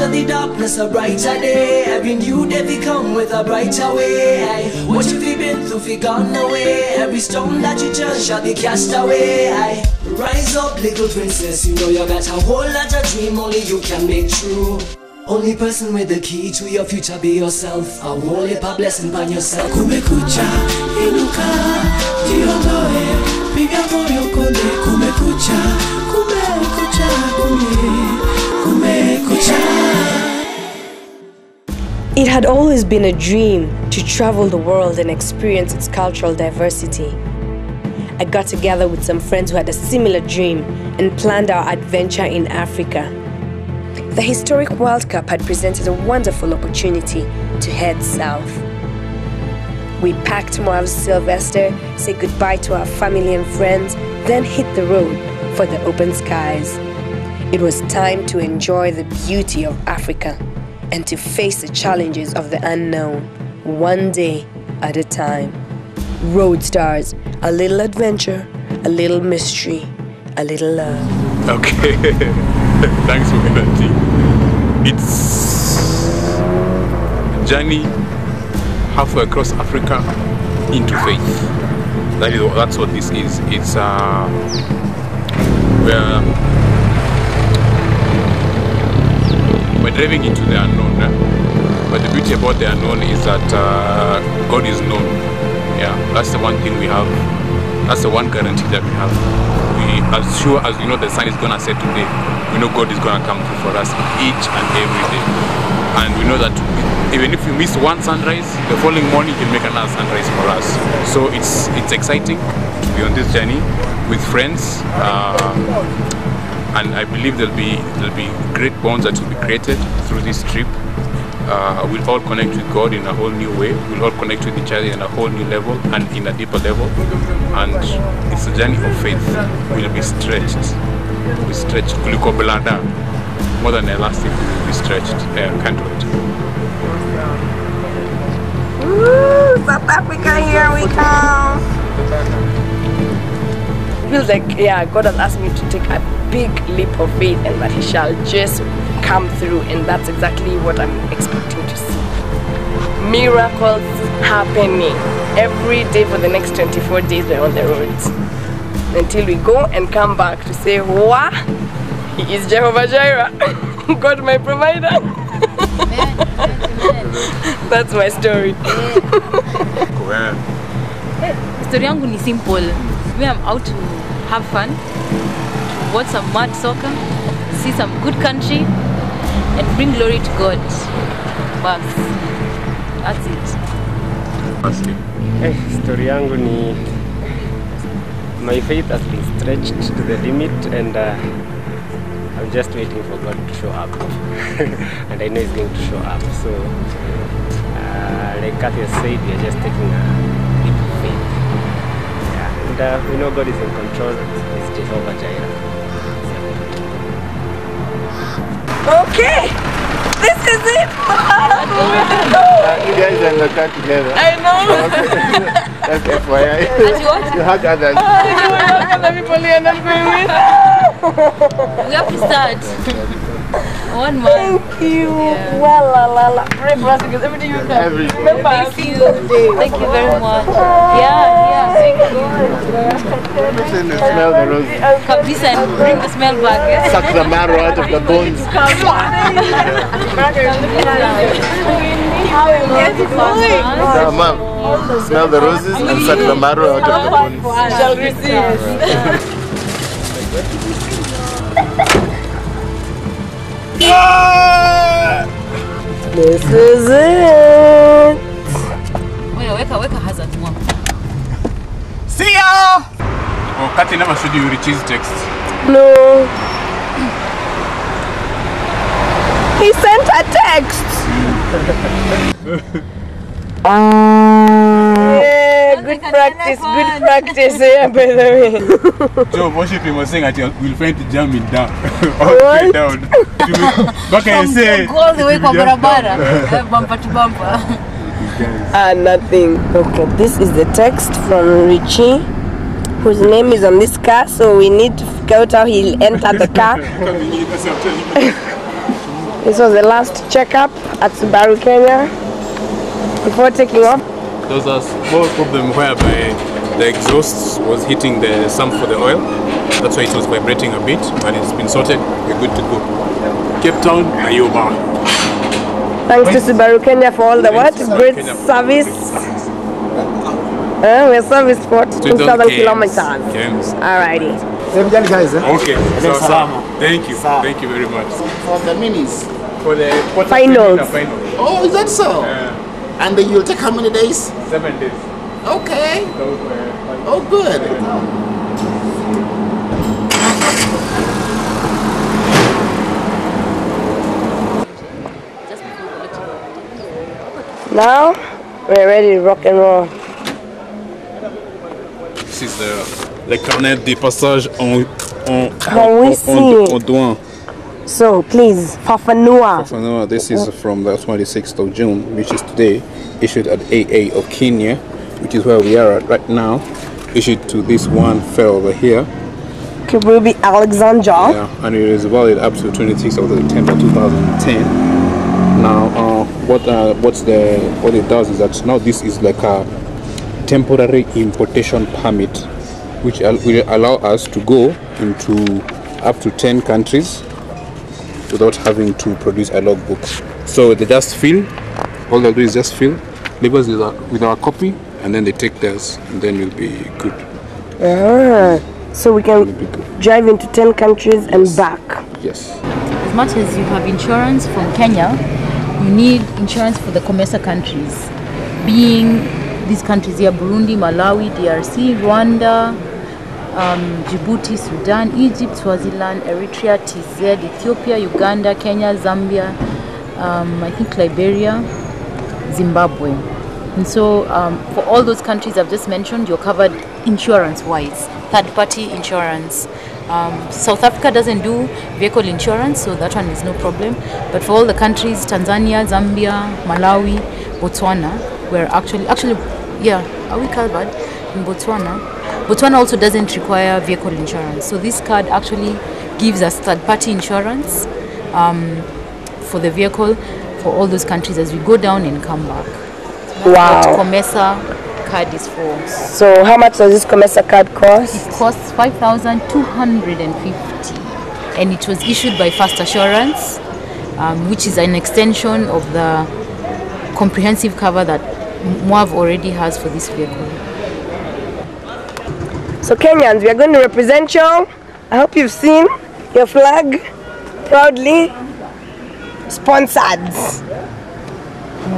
after the darkness a brighter day. Every new day we come with a brighter way. What you been through, we gone away. Every storm that you turn shall be cast away. Rise up, little princess, you know you got a whole lot of dream only you can make true. Only person with the key to your future, be yourself. A whole heap of blessing by yourself. Kumekucha, inuka, jiondoe, piga moyo konde. Kumekucha, kumekucha, kumekucha. It had always been a dream to travel the world and experience its cultural diversity. I got together with some friends who had a similar dream and planned our adventure in Africa. The historic World Cup had presented a wonderful opportunity to head south. We packed Moav's Sylvester, said goodbye to our family and friends, then hit the road for the open skies. It was time to enjoy the beauty of Africa and to face the challenges of the unknown, one day at a time. Roadsters, a little adventure, a little mystery, a little love. Okay, thanks for that. It's a journey halfway across Africa into faith. That's what this is. It's we're driving into the unknown, but the beauty about the unknown is that God is known. Yeah, that's the one thing we have. That's the one guarantee that we have. As sure as we know the sun is gonna set today, we know God is gonna come through for us each and every day. And we know that even if we miss one sunrise, the following morning He'll make another sunrise for us. So it's exciting to be on this journey with friends. And I believe there'll be great bonds that will be created through this trip. We'll all connect with God in a whole new way. We'll all connect with each other in a whole new level and in a deeper level. And it's a journey of faith. We'll be stretched. We'll be stretched. More than elastic, we'll be stretched. Can't wait. Woo! South Africa, here we come! Feels like, yeah, God has asked me to take a big leap of faith and that He shall just come through, and that's exactly what I'm expecting to see. Miracles happening every day for the next 24 days. We're on the roads until we go and come back to say, "Wow, He is Jehovah Jireh, God my provider." That's my story. Story yangu ni simple. Me, I'm out to have fun, to watch some mad soccer, see some good country, and bring glory to God. But that's it. Hey, story yangu ni my faith has been stretched to the limit, and I'm just waiting for God to show up. And I know He's going to show up. So, like Kathy said, we are just taking a leap of faith. Yeah, and we know God is in control. He's Jehovah Jireh. Okay, this is it. You guys are in the car together. I know. That's FYI. You hug others. We have to start. One more. Thank you. Yeah. Well, la. Pray for us because everything you can. Thank you. Thank you very much. Yeah. Thank you. Smell the roses. Kabisa, and bring the smell back. Suck the marrow out of the bones. Mom, smell the roses and suck the marrow out of the bones. Shall receive. This is it. Weka hazard one. See ya! Oh, Kathy never showed you Richie's text. No. He sent a text. Yeah, good practice, yeah, by the way. Joe, worship him was saying that we'll find the jam in down. All the way down. What can you say? Go all the way kwa barabara. Bumper to bumper. Nothing. Okay, this is the text from Richie, whose name is on this car, so we need to figure out how he'll enter the car. This was the last checkup at Subaru Kenya before taking off. Those are small problem whereby the exhaust was hitting the sump for the oil. That's why it was vibrating a bit, but it's been sorted. We're good to go. Cape Town, Ayuba. Thanks to Subaru Kenya for all the what? Great service. We're serviced for 2,000 kilometers. Alrighty. Okay. Thank you. Thank you very much. For the minis. For the Finals. Oh, is that so? And then you'll take how many days? 7 days. Okay. Oh, good. Now we're ready to rock and roll. This is the carnet de passage en douane. So please, Fafanua. Fafanua, this is from the 26th of June, which is today, issued at AA of Kenya, which is where we are at right now. Issued to this one fellow over here. Kirubi Alexander. Yeah, and it is valid up to 26th of September 2010. Now, what it does is that now this is like a temporary importation permit, which will allow us to go into up to 10 countries without having to produce a logbook. So they just fill, all they'll do is just fill, leave us with our copy, and then they take theirs, and then you'll be good. So we can drive into 10 countries and back. Yes. As much as you have insurance from Kenya, you need insurance for the COMESA countries, being these countries here: Burundi, Malawi, DRC, Rwanda, Djibouti, Sudan, Egypt, Swaziland, Eritrea, TZ, Ethiopia, Uganda, Kenya, Zambia, I think Liberia, Zimbabwe. And so for all those countries I've just mentioned, you're covered insurance-wise, third-party insurance. South Africa doesn't do vehicle insurance, so that one is no problem. But for all the countries, Tanzania, Zambia, Malawi, Botswana, we're actually, yeah, are we covered in Botswana? Botswana also doesn't require vehicle insurance. So this card actually gives us third-party insurance for the vehicle for all those countries as we go down and come back. Wow. What COMESA card is for. So how much does this COMESA card cost? It costs 5,250, and it was issued by Fast Assurance, which is an extension of the comprehensive cover that MOAV already has for this vehicle. So Kenyans, we are going to represent you. I hope you've seen your flag proudly sponsored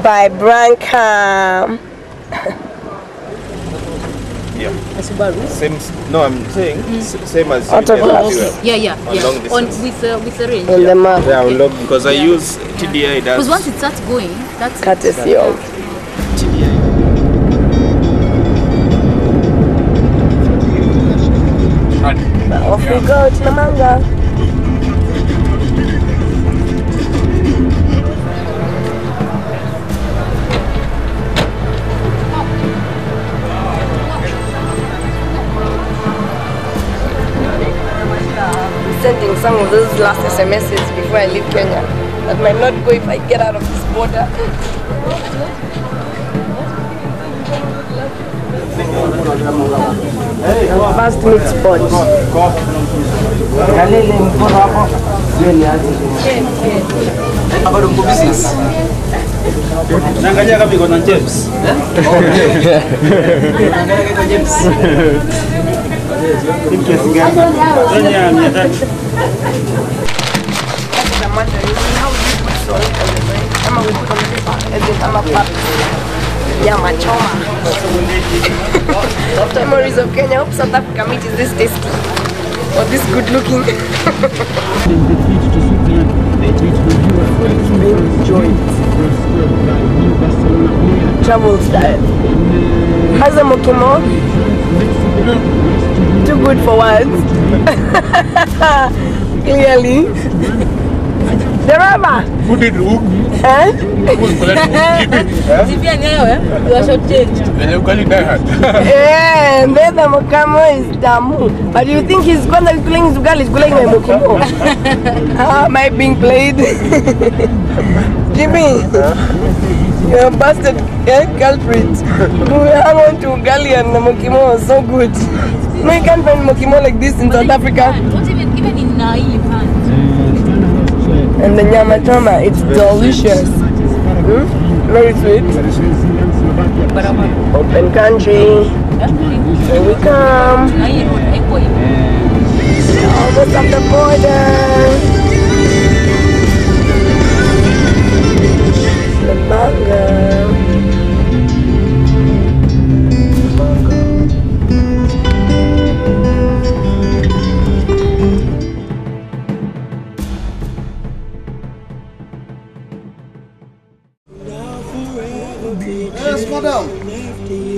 by Branca. Yeah. Subaru. Same. No, I'm saying same as Autograph. Yeah. long On distance. with the range. On the map. Yeah, I'll log because I use TDI. Because once it starts going, that's Courtesy of TDI. off we go to Namanga. I'm sending some of those last SMSs before I leave Kenya. That might not go if I get out of this border. Fast meat spot. About business. Nangalia kama iko na James. Memories of Kenya. I hope South Africa meat is this tasty or this good looking. Travel style. How's the mokimo? Too good for words. Clearly. Dereva. Who did who? Who's collecting? Sivia nyewe, you are shortchanged. And you got it that. And then the mokamo is tamu. But you think he's going to be his ugali, he's going to mokimo. How am I being played? Jimmy, you're a bastard culprit. We hang on to ugali and mokimo was so good. No, you can't find mokimo like this in South Africa. Not even in Naive hands. And the nyama choma, it's delicious. Very sweet. Open country. Here we come. Almost at the border. The mango. Yes, madam.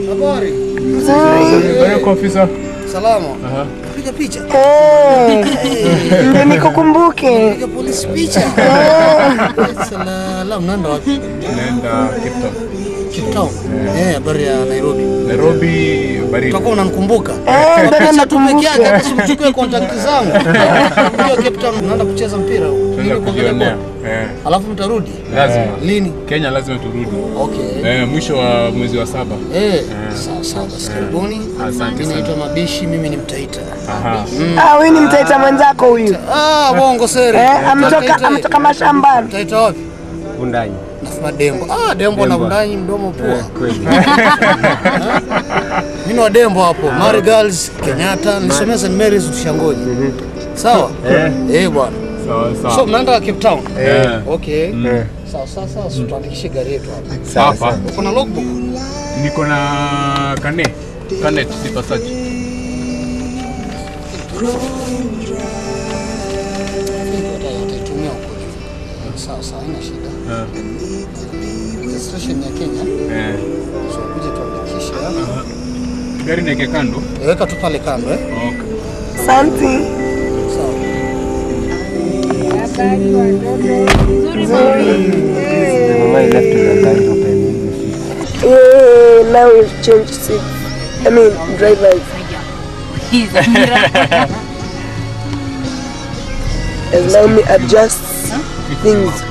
Habari? Very officer. Salama. Piga picha. Ndio nikukumbuke. Piga polisi picha. Salamu, mnaenda wapi? Naenda Cape Town. Cape Town. Habari ya Nairobi. Nairobi baridi. Utakuwa unanikumbuka? Ndio Natumekea hata simchukue contact zangu. Hiyo Cape Town unaenda kucheza mpira huko. Tunaenda kujionea. Alafu mtarudi? Lazima. Lini? Kenya lazima turudi. Okay. Mwisho wa mwezi wa 7. Sawa, karibuni. Asante. Mimi naitwa Mabishi, mimi ni Mtaita. huyu ni Mtaita mwenzako huyu. Bongo sere. Ametoka mashambani. Mtaita wapi? Bundanyi. Nasema Dembo. Dembo na Bundanyi mdomo pua. Kweli. Mimi wa Dembo hapo. Mary Girls, Kenyatta, nilisomea St Mary's Ushangoji. Sawa? Bwana. Sawa. So mnaenda Cape Town? Okay. Sawa, tuandikishe gari yetu hapa. Hapa. Uko na logbook? Niko na Canet si passage. Utaitumia huko. Sawa, haina shida. Registration ya Kenya. So kuja tuandikishe hapa. Gari niweke kando. Weka tu pale kando Okay. Asante. Sawa. Now we've changed seats. I mean, drivers. And now me adjust things.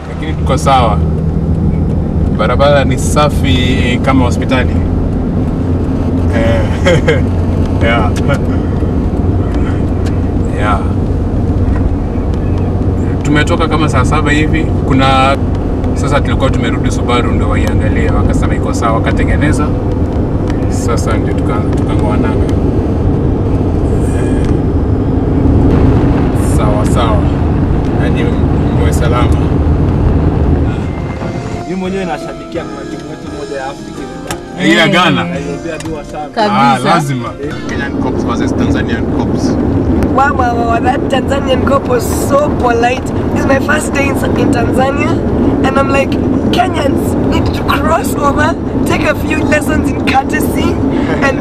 Lakini tuko sawa. Barabara ni safi kama hospitali. Yeah. Tumetoka kama saa 7 hivi. Sasa tulikuwa tumerudi Subaru ndio waiangalia, wakasema iko sawa, wakatengeneza. Sasa ndio tukangoananga. Sawa. Yaani mwe salama. Mimi mwenyewe nashabikia kwa timu yetu moja ya Afrika. Ya Ghana. Naiombea dua sana. Kabisa. Lazima. Kenyan cops versus Tanzanian cops. Wow, that Tanzanian cop was so polite. It's my first day in Tanzania, and I'm like, Kenyans need to cross over, take a few lessons in courtesy and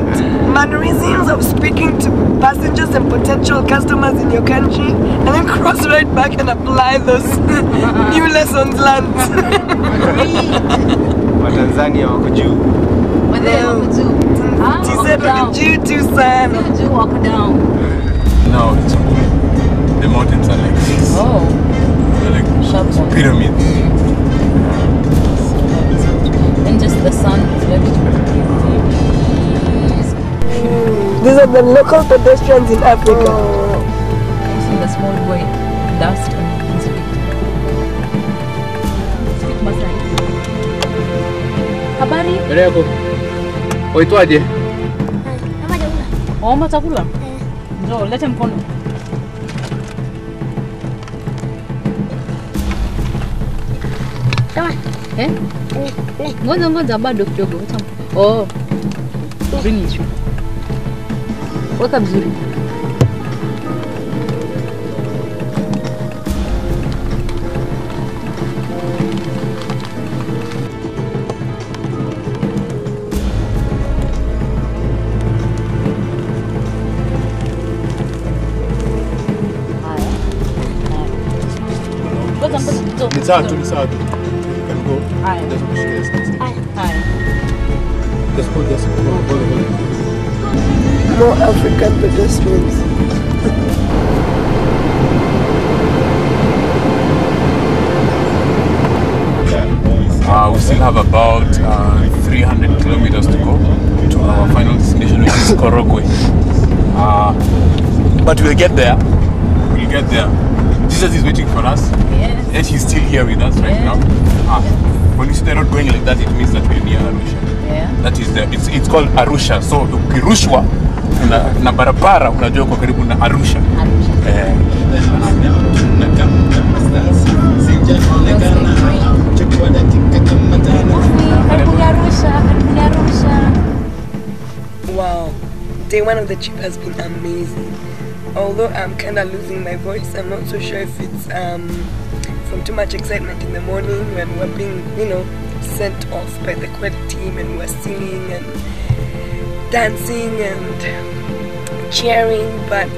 mannerisms of speaking to passengers and potential customers in your country, and then cross right back and apply those new lessons learned. Watanzania wako juu. She said wako juu tu sana. Walk down. Now the mountains are like this. They're like pyramids. And just the sun is left. These are the local pedestrians in Africa. In the small boy, dust and speak Masai. Habari? Bereko. Oitwaje? Omba chakula? Njoo, lete mkono. Ngoja bado kidogo. Bring it. Weka vizuri. Sawa tu, sawa tu. Can go. Aye. Just push this. Aye. Just hold this. Hold. More African pedestrians. We still have about 300 kilometers to go to our final destination, which is Korogwe. But we'll get there. We'll get there. Jesus is waiting for us. Yes. Yet he's still here with us right now. When you see the road going like that, it means that we're near Arusha. Yeah. That is it's called Arusha. So ukirushwa na barabara unajua uko karibu na Arusha. Wow, day one of the trip has been amazing. Although I'm kind of losing my voice, I'm not so sure if it's from too much excitement in the morning when we're being, sent off by the Cut team and we're singing and dancing and cheering. But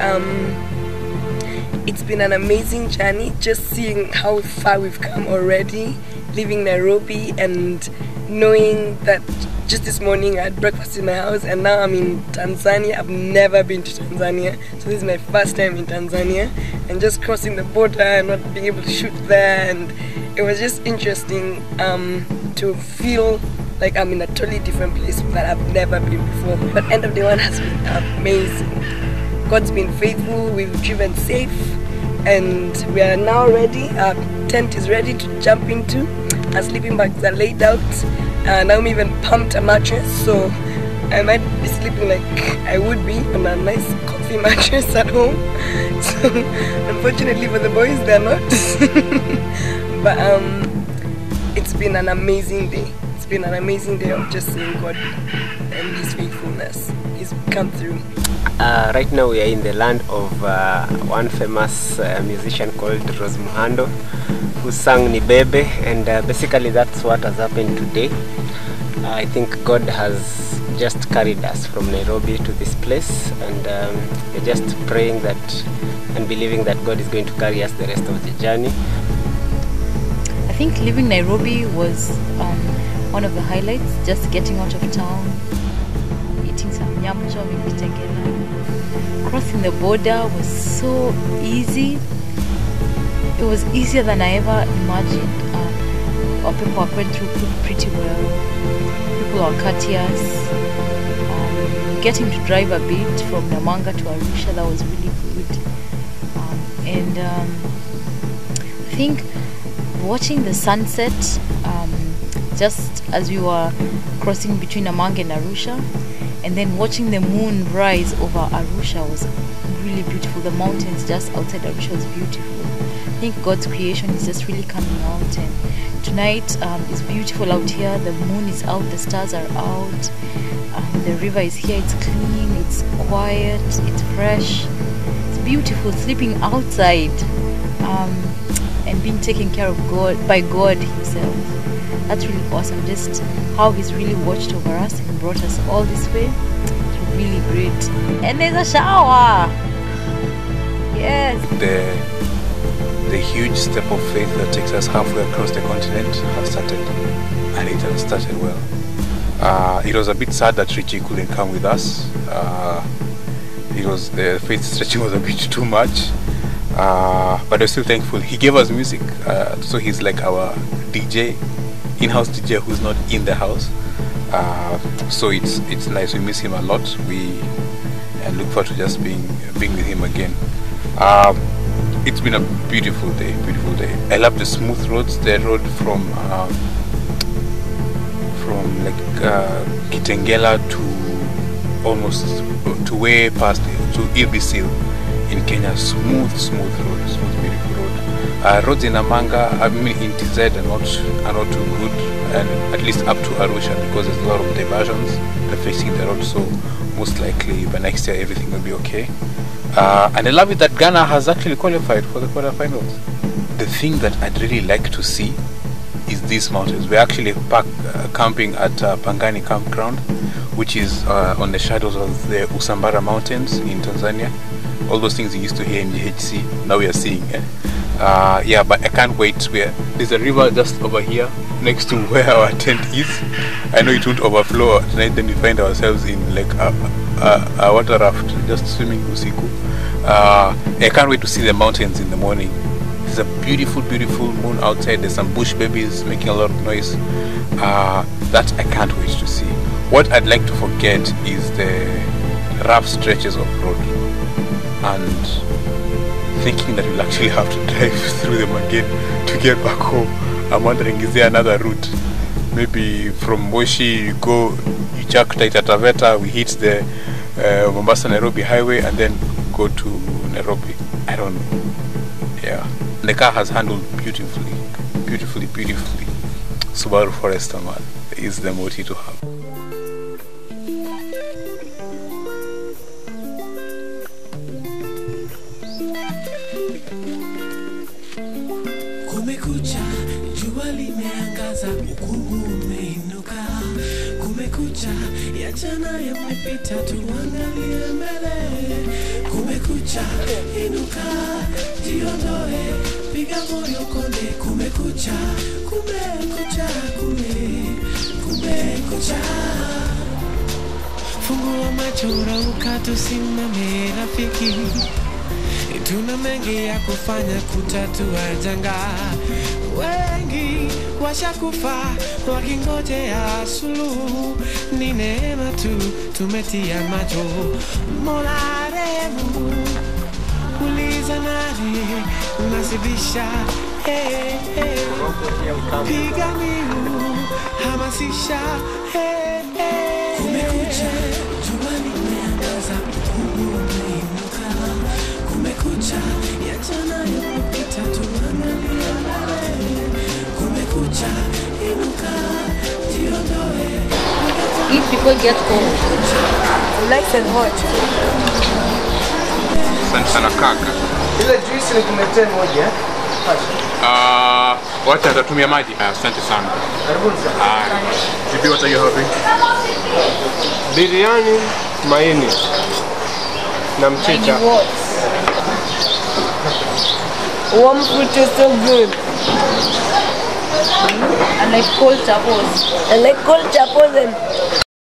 it's been an amazing journey, just seeing how far we've come already, leaving Nairobi and knowing that just this morning I had breakfast in my house and now I'm in Tanzania. I've never been to Tanzania, so this is my first time in Tanzania, and just crossing the border and not being able to shoot there, and it was just interesting to feel like I'm in a totally different place that I've never been before. But end of day one has been amazing. God's been faithful, we've driven safe, and we are now ready. Our tent is ready to jump into. Our sleeping bags are laid out. Naomi even pumped a mattress, so I might be sleeping like I would be on a nice comfy mattress at home. So unfortunately for the boys, they're not. But it's been an amazing day. It's been an amazing day of just seeing God and His faithfulness. He's come through. Right now we are in the land of one famous musician called Rose Muhando, who sang Nibebe, and basically that's what has happened today. I think God has just carried us from Nairobi to this place, and we're just praying that and believing that God is going to carry us the rest of the journey. I think leaving Nairobi was one of the highlights, just getting out of town, eating some nyam chom in Kitengela. Crossing the border was so easy. It was easier than I ever imagined. Our people went through pretty well. People are courteous. Getting to drive a bit from Namanga to Arusha, that was really good. And I think watching the sunset, just as we were crossing between Namanga and Arusha, and then watching the moon rise over Arusha was really beautiful. The mountains just outside Arusha was beautiful. I think God's creation is just really coming out, and tonight is beautiful out here. The moon is out, the stars are out, the river is here, it's clean, it's quiet, it's fresh, it's beautiful. Sleeping outside and being taken care of by God Himself. That's really awesome. Just how He's really watched over us and brought us all this way. It's really great. And there's a shower. Yes. The huge step of faith that takes us halfway across the continent has started, and it has started well. It was a bit sad that Richie couldn't come with us. The faith stretching was a bit too much, but we're still thankful. He gave us music, so he's like our DJ, in-house DJ who's not in the house. So it's nice. We miss him a lot. And look forward to just being with him again. It's been a beautiful day, beautiful day. I love the smooth roads. The road from Kitengela to almost to way past to Ilbisil in Kenya. Smooth road, beautiful road. Roads in Namanga, I mean in TZ, are not too good, and at least up to Arusha, because there's a lot of diversions affecting the road. So most likely by next year everything will be okay. And I love it that Ghana has actually qualified for the quarterfinals. The thing that I'd really like to see is these mountains. We're actually camping at Pangani campground, which is on the shadows of the Usambara mountains in Tanzania. All those things you used to hear in GHC, now we are seeing. Yeah, but I can't wait. There's a river just over here next to where our tent is. I know it won't overflow tonight, then we find ourselves in like a water raft, just swimming usiku. I can't wait to see the mountains in the morning. There's a beautiful, beautiful moon outside. There's some bush babies making a lot of noise. That I can't wait to see. What I'd like to forget is the rough stretches of road and thinking that we'll actually have to drive through them again to get back home. I'm wondering, is there another route? Maybe from Moshi you go, you chuck Taita Taveta, we hit the Mombasa Nairobi highway and then go to Nairobi. I don't know. Yeah. The car has handled beautifully. Subaru Forester, man, is the motive to have. Kumekucha, jua limeangaza, ukungu umeinuka. Kumekucha, ya jana yamepita, tuangalie mbele. Kumekucha, inuka, jiondoe, piga moyo konde. Kumekucha, kumekucha, kumekucha. Fungua macho, rauka, tusimame rafiki. Tuna mengi ya kufanya kutatua janga. Wengi washakufa wakingojea suluhu. Ni neema tu tumetia macho. Mola rehemu, uliza nani nasibisha. Piga miu, hamasisha. Kumekucha, jua limeangaza, ukungu umeinuka. Kumekucha, ya jana yamepita, tuangalie mbele. Kumekucha, inuka, jiondoe. Eat before it gets cold. Nice and hot. Asante sana kaka. Ile juice nikuletee moja. Wacha atatumia maji. Asante sana. Karibuni sana. Vipi, what are you having? Biryani, maini na mchicha. Warm fruit is so good. And like cold chapos. I like cold chapos and